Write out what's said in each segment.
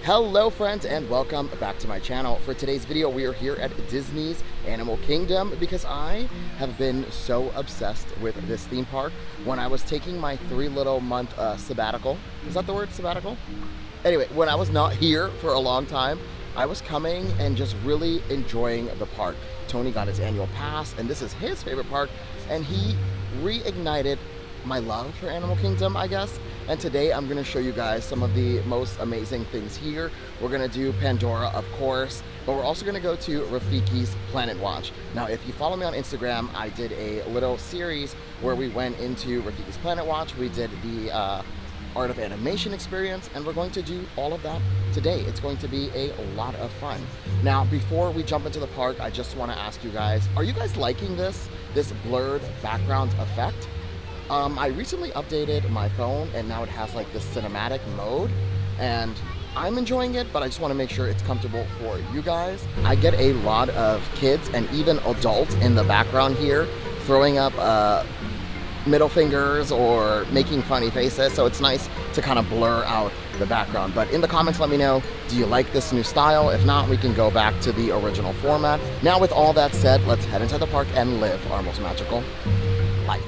Hello friends and welcome back to my channel. For today's video we are here at Disney's Animal Kingdom because I have been so obsessed with this theme park. When I was taking my 3 little month sabbatical, is that the word, sabbatical? Anyway, when I was not here for a long time, I was coming and just really enjoying the park. Tony got his annual pass and this is his favorite park, and he reignited my love for Animal Kingdom, I guess. And today I'm going to show you guys some of the most amazing things here. We're going to do Pandora, of course, but we're also going to go to Rafiki's Planet Watch. Now, if you follow me on Instagram, I did a little series where we went into Rafiki's Planet Watch. We did the Art of Animation experience, and we're going to do all of that today. It's going to be a lot of fun. Now, before we jump into the park, I just want to ask you guys, are you guys liking this blurred background effect? I recently updated my phone and now it has like this cinematic mode, and I'm enjoying it, but I just want to make sure it's comfortable for you guys. I get a lot of kids and even adults in the background here throwing up middle fingers or making funny faces, so it's nice to kind of blur out the background. But in the comments, let me know, do you like this new style? If not, we can go back to the original format. Now, with all that said, let's head into the park and live our most magical life.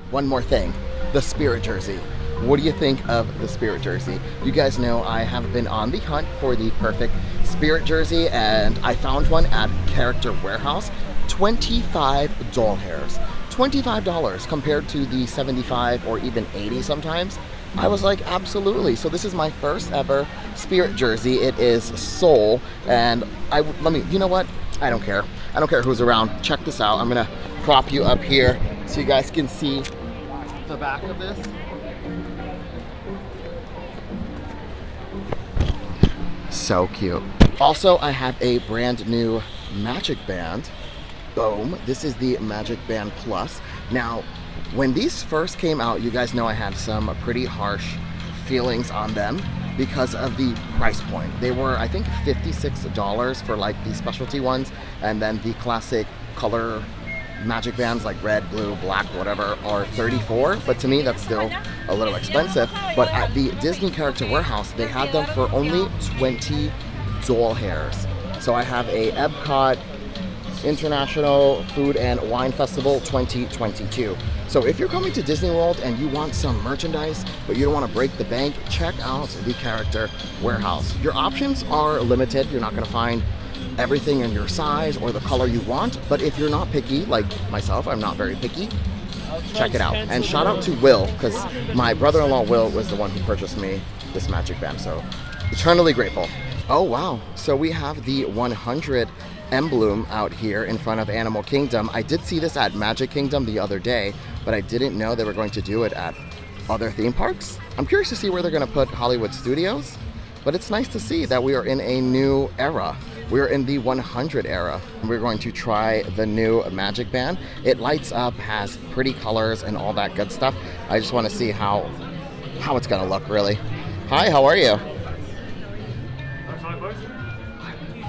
One more thing, the Spirit jersey. What do you think of the Spirit jersey? You guys know I have been on the hunt for the perfect Spirit jersey, and I found one at Character Warehouse. 25 doll hairs. $25 compared to the 75 or even 80 sometimes. I was like, absolutely. So this is my first ever Spirit jersey. It is Soul, and you know what? I don't care. I don't care who's around. Check this out. I'm gonna prop you up here so you guys can see the back of this. So cute. Also, I have a brand new MagicBand. Boom. This is the MagicBand Plus. Now, when these first came out, you guys know I had some pretty harsh feelings on them because of the price point. They were, I think, $56 for like the specialty ones, and then the classic color Magic Bands like red, blue, black, whatever are $34, but to me that's still a little expensive. But at the Disney Character Warehouse, they had them for only 20 doll hairs. So I have a Epcot International Food and Wine Festival 2022. So if you're coming to Disney World and you want some merchandise, but you don't want to break the bank, check out the Character Warehouse. Your options are limited. You're not going to find everything in your size or the color you want, but if you're not picky, like myself, I'm not very picky, check it out. And shout out to Will, because my brother-in-law Will was the one who purchased me this MagicBand, so eternally grateful. Oh wow, so we have the 100 emblem out here in front of Animal Kingdom. I did see this at Magic Kingdom the other day, but I didn't know they were going to do it at other theme parks. I'm curious to see where they're going to put Hollywood Studios, but it's nice to see that we are in a new era. We're in the 100 era. We're going to try the new MagicBand. It lights up, has pretty colors and all that good stuff. I just want to see how it's gonna look, really. Hi, how are you?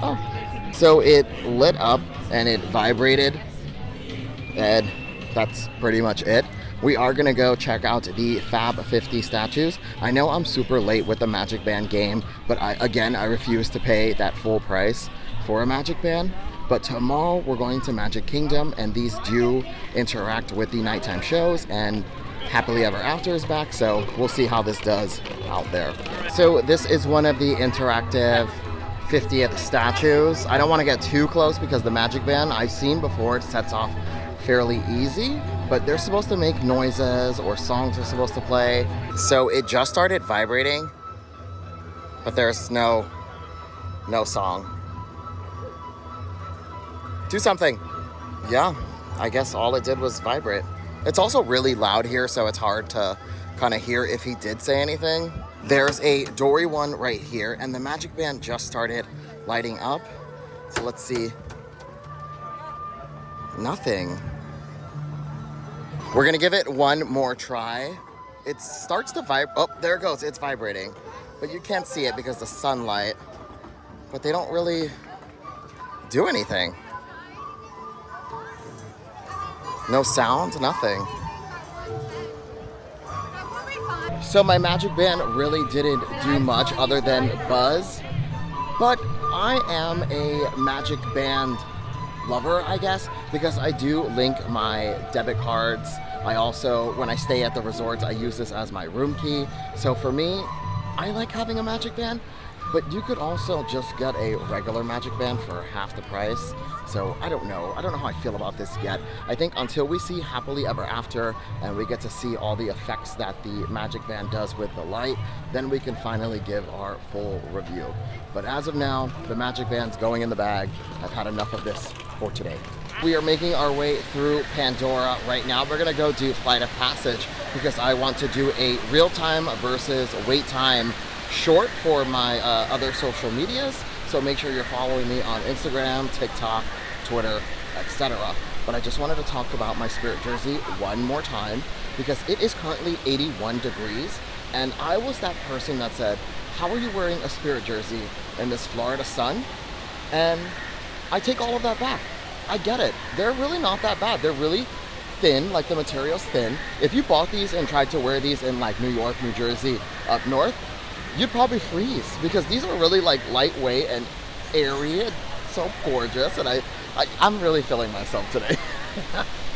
Oh, so it lit up and it vibrated, and that's pretty much it. We are gonna go check out the Fab 50 statues. I know I'm super late with the MagicBand game, but I refuse to pay that full price for a MagicBand. But tomorrow we're going to Magic Kingdom, and these do interact with the nighttime shows, and Happily Ever After is back, so we'll see how this does out there. So this is one of the interactive 50th statues. I don't want to get too close because the MagicBand I've seen before, it sets off fairly easy, but they're supposed to make noises or songs are supposed to play. So it just started vibrating, but there's no song. Do something. Yeah, I guess all it did was vibrate. It's also really loud here, so it's hard to kind of hear if he did say anything. There's a Dory one right here, and the MagicBand just started lighting up. So let's see. Nothing. We're gonna give it one more try. It starts to vibrate. Oh, there it goes, it's vibrating. But you can't see it because the sunlight. But they don't really do anything. No sound, nothing. So my Magic Band really didn't do much other than buzz, but I am a Magic Band lover, I guess, because I do link my debit cards. I also, when I stay at the resorts, I use this as my room key. So for me, I like having a Magic Band, but you could also just get a regular Magic Band for half the price. So I don't know how I feel about this yet. I think until we see Happily Ever After and we get to see all the effects that the Magic Band does with the light, then we can finally give our full review. But as of now, the Magic Band's going in the bag. I've had enough of this for today. We are making our way through Pandora right now. We're gonna go do Flight of Passage because I want to do a real-time versus wait time short for my other social medias. So make sure you're following me on Instagram, TikTok, Twitter, etc. But I just wanted to talk about my Spirit jersey one more time because it is currently 81 degrees. And I was that person that said, how are you wearing a Spirit jersey in this Florida sun? And I take all of that back. I get it. They're really not that bad. They're really thin, like the material's thin. If you bought these and tried to wear these in like New York, New Jersey, up north, you'd probably freeze because these are really like lightweight and airy and so gorgeous, and I'm really feeling myself today.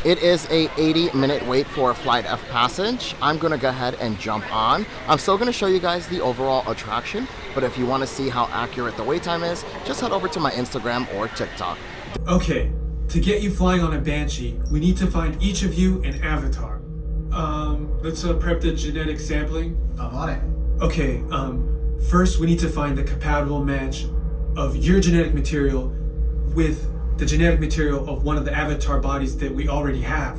It is a 80-minute wait for a Flight of Passage. I'm gonna go ahead and jump on. I'm still gonna show you guys the overall attraction, but if you wanna see how accurate the wait time is, just head over to my Instagram or TikTok. Okay, to get you flying on a Banshee, we need to find each of you an avatar. Let's prep the genetic sampling. I'm on it. Okay, first we need to find the compatible match of your genetic material with the genetic material of one of the avatar bodies that we already have.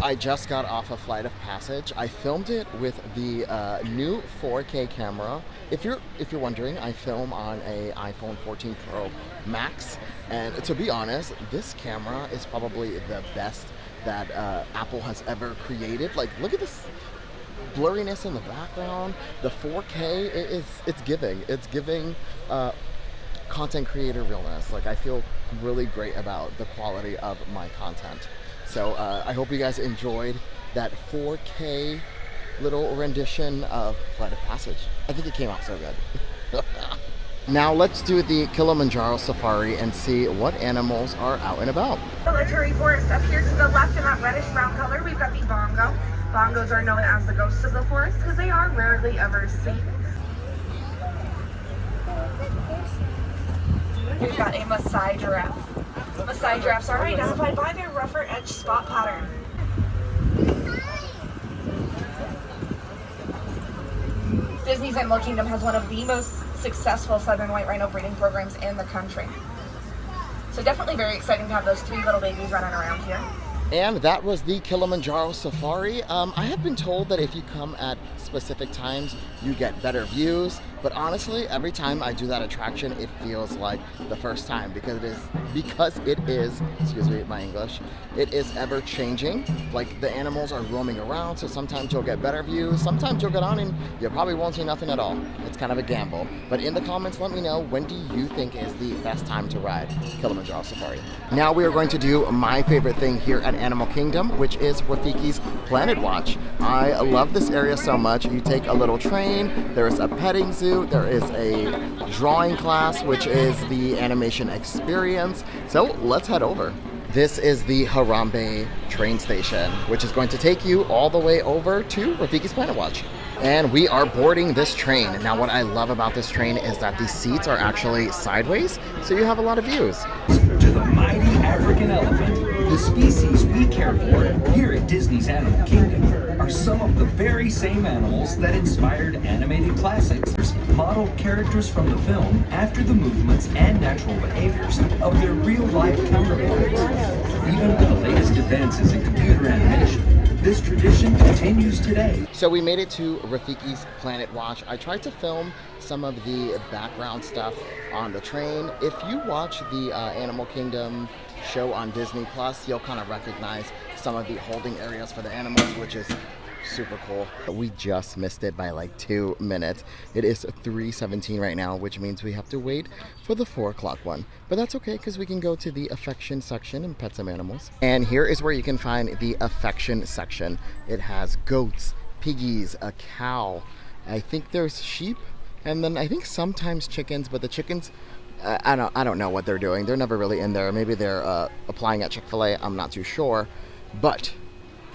I just got off a Flight of Passage. I filmed it with the new 4K camera. If you're wondering, I film on a iPhone 14 Pro Max, and to be honest, this camera is probably the best that Apple has ever created. Like, look at this blurriness in the background. The 4K it's giving content creator realness. Like, I feel really great about the quality of my content. So I hope you guys enjoyed that 4K little rendition of Flight of Passage. I think it came out so good. Now let's do the Kilimanjaro Safari and see what animals are out and about. Military forest. Up here to the left in that reddish brown color, we've got the bongo. Bongos are known as the ghosts of the forest because they are rarely ever seen. We've got a Maasai giraffe. Maasai giraffes are identified by their rougher edge spot pattern. Disney's Animal Kingdom has one of the most successful southern white rhino breeding programs in the country. So definitely very exciting to have those three little babies running around here. And that was the Kilimanjaro Safari. I have been told that if you come at specific times, you get better views. But honestly, every time I do that attraction, it feels like the first time because it is, excuse me, my English, it is ever changing. Like, the animals are roaming around, so sometimes you'll get better views, sometimes you'll get on and you probably won't see nothing at all. It's kind of a gamble. But in the comments, let me know, when do you think is the best time to ride Kilimanjaro Safari? Now we are going to do my favorite thing here at Animal Kingdom, which is Rafiki's Planet Watch. I love this area so much. You take a little train, there is a petting zoo, there is a drawing class, which is the animation experience. So let's head over. This is the Harambe train station, which is going to take you all the way over to Rafiki's Planet Watch. And we are boarding this train. Now, what I love about this train is that the seats are actually sideways, so you have a lot of views. To the mighty African elephant, the species we care for here at Disney's Animal Kingdom are some of the very same animals that inspired animated classics. Model characters from the film after the movements and natural behaviors of their real-life counterparts. Even with the latest advances in computer animation, this tradition continues today. So we made it to Rafiki's Planet Watch. I tried to film some of the background stuff on the train. If you watch the Animal Kingdom show on Disney Plus, you'll kind of recognize some of the holding areas for the animals, which is super cool. We just missed it by like 2 minutes. It is 3:17 right now, which means we have to wait for the 4 o'clock one. But that's okay, because we can go to the affection section and pet some animals. And here is where you can find the affection section. It has goats, piggies, a cow. I think there's sheep, and then I think sometimes chickens, but the chickens, I don't know what they're doing. They're never really in there. Maybe they're applying at Chick-fil-A. I'm not too sure. But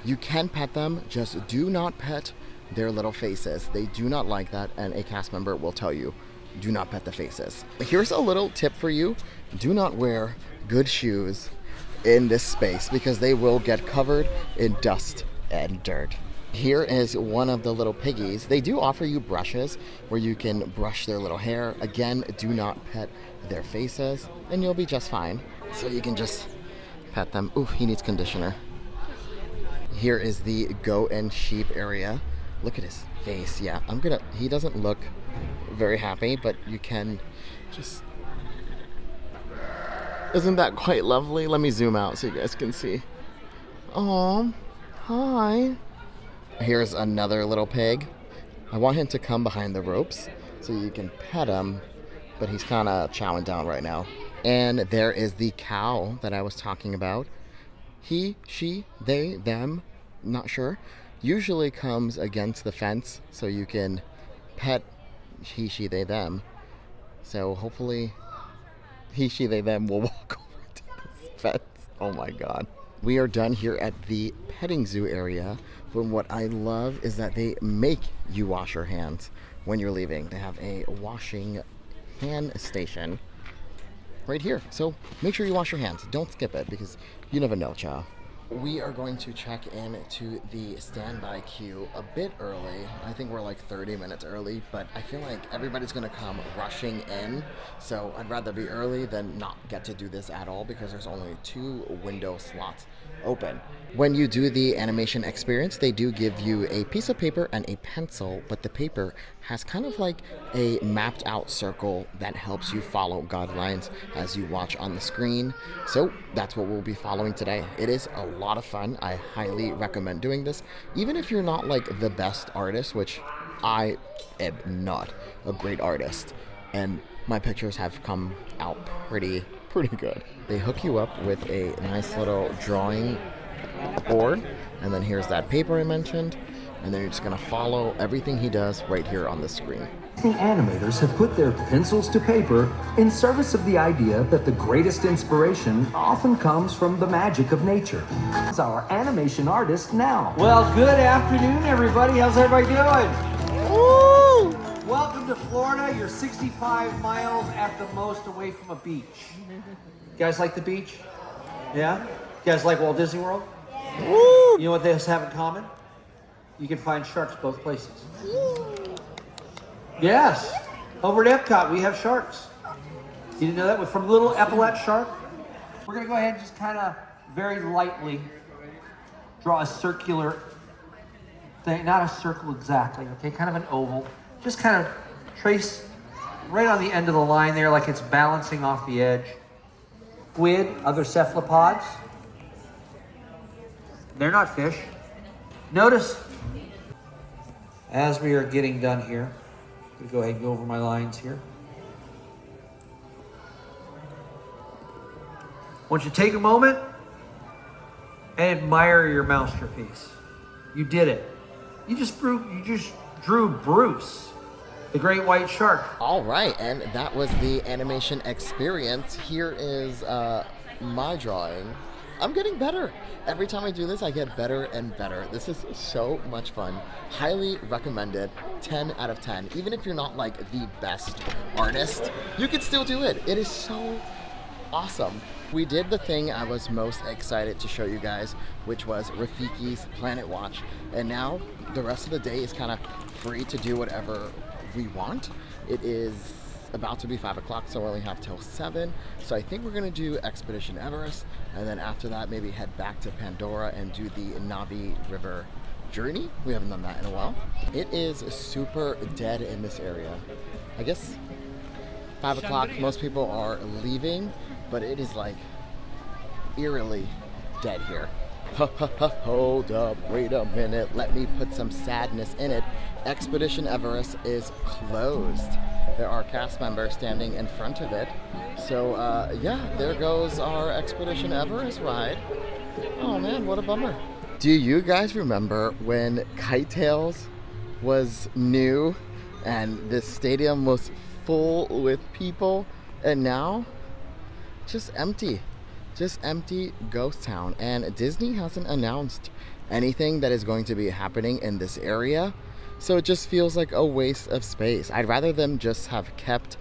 you can pet them, just do not pet their little faces. They do not like that, and a cast member will tell you, do not pet the faces. Here's a little tip for you. Do not wear good shoes in this space because they will get covered in dust and dirt. Here is one of the little piggies. They do offer you brushes where you can brush their little hair. Again, do not pet their faces and you'll be just fine. So you can just pet them. Ooh, he needs conditioner. Here is the goat and sheep area. Look at his face. Yeah, he doesn't look very happy, but you can just, isn't that quite lovely? Let me zoom out so you guys can see. Oh, hi. Here's another little pig. I want him to come behind the ropes so you can pet him, but he's kind of chowing down right now. And there is the cow that I was talking about. He, she, they, them, not sure, usually comes against the fence so you can pet he, she, they, them. So hopefully he, she, they, them will walk over to this fence. Oh my god. We are done here at the petting zoo area, but what I love is that they make you wash your hands when you're leaving. They have a washing hand station right here. So make sure you wash your hands. Don't skip it because you never know, child. We are going to check in to the standby queue a bit early. I think we're like 30 minutes early, but I feel like everybody's gonna come rushing in. So I'd rather be early than not get to do this at all because there's only 2 window slots open. When you do the animation experience, they do give you a piece of paper and a pencil, but the paper has kind of like a mapped out circle that helps you follow guidelines as you watch on the screen. So that's what we'll be following today. It is a lot of fun. I highly recommend doing this, even if you're not like the best artist, which I am not a great artist, and my pictures have come out pretty good. They hook you up with a nice little drawing board, and then here's that paper I mentioned, and then you're just gonna follow everything he does right here on the screen. The animators have put their pencils to paper in service of the idea that the greatest inspiration often comes from the magic of nature. It's our animation artist now. Well, good afternoon, everybody. How's everybody doing? Woo! Welcome to Florida. You're 65 miles at the most away from a beach. You guys like the beach? Yeah? You guys like Walt Disney World? Woo! You know what they have in common? You can find sharks both places. Yes. Over at Epcot, we have sharks. You didn't know that? From little epaulet shark. We're going to go ahead and just kind of very lightly draw a circular thing. Not a circle exactly, okay? Kind of an oval. Just kind of trace right on the end of the line there like it's balancing off the edge. Squid, other cephalopods. They're not fish. Notice, as we are getting done here, I'm going to go ahead and go over my lines here. I want you to take a moment and admire your masterpiece. You did it. You just drew Bruce, the great white shark. All right, and that was the animation experience. Here is my drawing I'm getting better. Every time I do this, I get better and better. This is so much fun. Highly recommended. 10 out of 10. Even if you're not like the best artist, you can still do it. It is so awesome. We did the thing I was most excited to show you guys, which was Rafiki's Planet Watch. And now the rest of the day is kind of free to do whatever we want. It is about to be 5 o'clock, so we only have till 7. So I think we're gonna do Expedition Everest, and then after that maybe head back to Pandora and do the Navi River journey. We haven't done that in a while. It is super dead in this area. I guess 5 o'clock, most people are leaving, but it is like eerily dead here. Hold up, wait a minute, let me put some sadness in it. Expedition Everest is closed. There are cast members standing in front of it. So yeah, there goes our Expedition Everest ride. Oh man, what a bummer. Do you guys remember when Kitetails was new and this stadium was full with people, and now just empty ghost town? And Disney hasn't announced anything that is going to be happening in this area, so it just feels like a waste of space. I'd rather them just have kept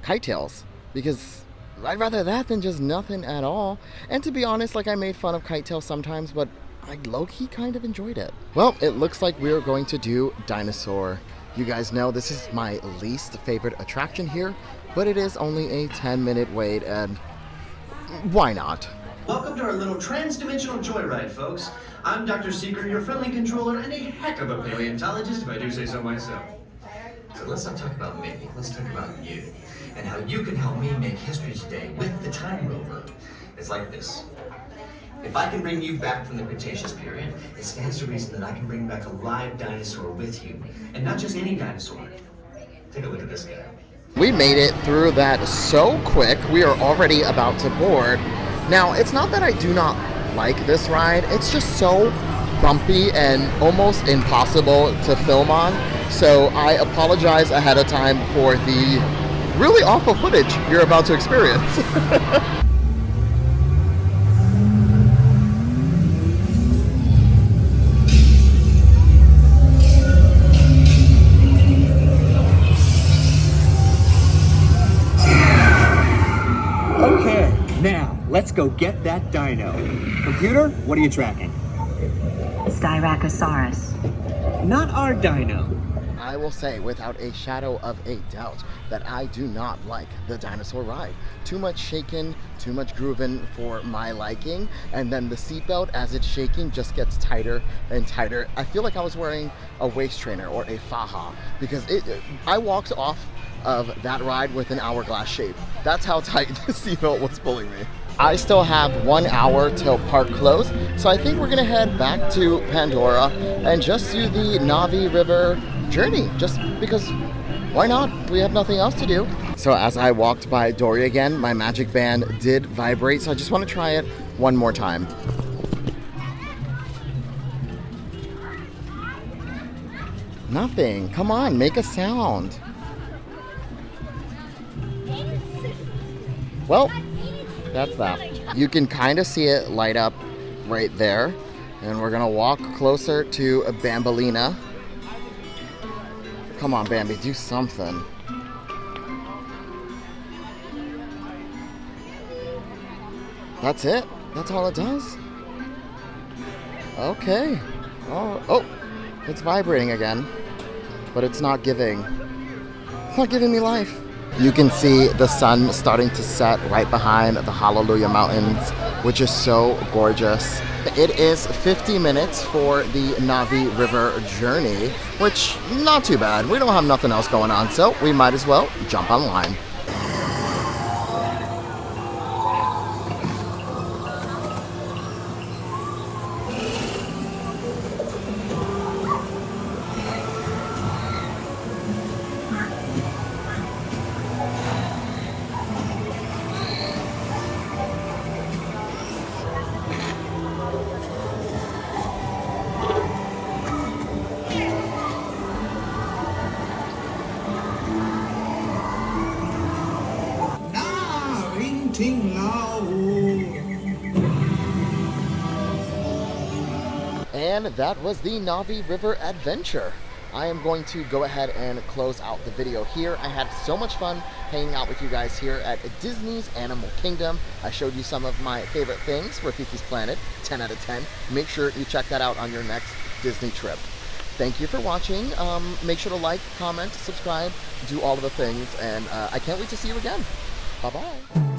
Kitetails, because I'd rather that than just nothing at all. And to be honest, like, I made fun of Kitetails sometimes, but I low-key kind of enjoyed it. Well, it looks like we're going to do Dinosaur. You guys know this is my least favorite attraction here, but it is only a 10-minute wait, and why not? Welcome to our little trans-dimensional joyride, folks. I'm Dr. Seeker, your friendly controller, and a heck of a paleontologist, if I do say so myself. So let's not talk about me, let's talk about you, and how you can help me make history today with the Time Rover. It's like this. If I can bring you back from the Cretaceous period, it stands to reason that I can bring back a live dinosaur with you. And not just any dinosaur. Take a look at this guy. We made it through that so quick. We are already about to board. Now, it's not that I do not like this ride. It's just so bumpy and almost impossible to film on. So I apologize ahead of time for the really awful footage you're about to experience. Now, let's go get that dino. Computer, what are you tracking? Styracosaurus. Not our dino. I will say without a shadow of a doubt that I do not like the dinosaur ride. Too much shaking, too much grooving for my liking, and then the seatbelt as it's shaking just gets tighter and tighter. I feel like I was wearing a waist trainer or a faja, because I walked off of that ride with an hourglass shape. That's how tight the seatbelt was pulling me. I still have 1 hour till park close, so I think we're gonna head back to Pandora and just do the Navi River journey, just because why not? We have nothing else to do. So as I walked by Dory again, my MagicBand did vibrate, so I just want to try it one more time. Nothing. Come on, make a sound. Well, that's that. You can kind of see it light up right there. And we're gonna walk closer to a Bambolina. Come on, Bambi, do something. That's it? That's all it does? Okay. Oh, it's vibrating again. But it's not giving me life. You can see the sun starting to set right behind the Hallelujah Mountains, which is so gorgeous. It is 50 minutes for the Navi River journey, which not too bad. We don't have nothing else going on, so we might as well jump online. And that was the Navi River Adventure. I am going to go ahead and close out the video here. I had so much fun hanging out with you guys here at Disney's Animal Kingdom. I showed you some of my favorite things, Rafiki's Planet, 10 out of 10. Make sure you check that out on your next Disney trip. Thank you for watching. Make sure to like, comment, subscribe, do all of the things, and I can't wait to see you again. Bye-bye.